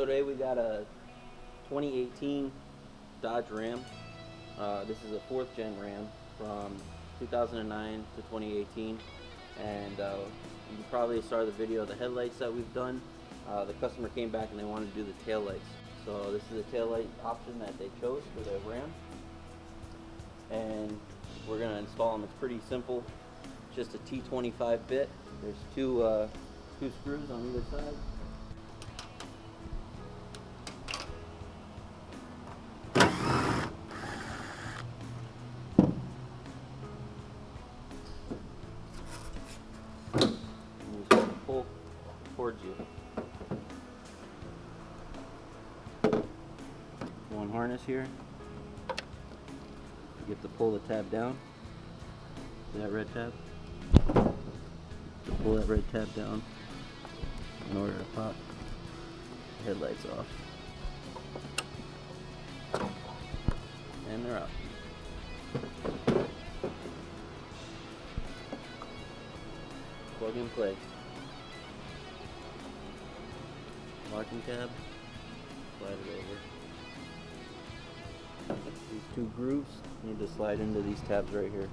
So today we got a 2018 Dodge Ram. This is a 4th gen Ram from 2009 to 2018, and you probably saw the video of the headlights that we've done. The customer came back and they wanted to do the tail lights. So this is a tail light option that they chose for their Ram, and we're going to install them. It's pretty simple, just a T25 bit. There's two screws on either side. Pull towards you. One harness here. You have to pull the tab down. See that red tab? To pull that red tab down in order to pop the headlights off. And they're out. Plug and play. Locking tab, slide it over. These two grooves need to slide into these tabs right here.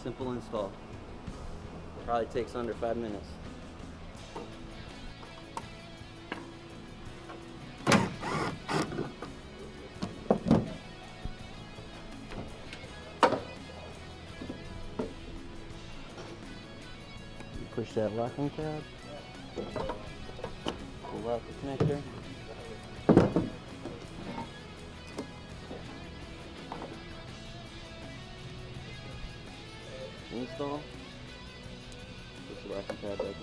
Simple install. Probably takes under 5 minutes. Push that locking tab, pull out the connector, install, push the locking tab back in.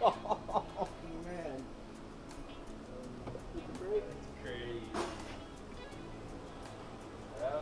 Oh man. That's crazy. Yeah.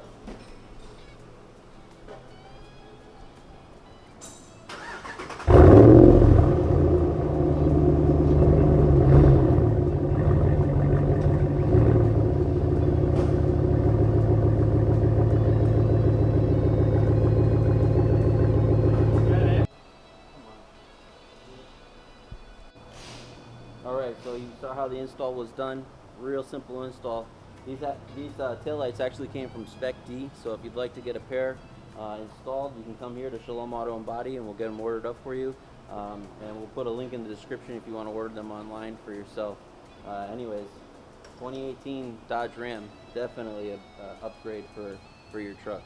Alright, so you saw how the install was done. Real simple install. These taillights actually came from Spec-D, so if you'd like to get a pair installed, you can come here to Shalom Auto and Body and we'll get them ordered up for you. And we'll put a link in the description if you want to order them online for yourself. Anyways, 2018 Dodge Ram, definitely an upgrade for your truck.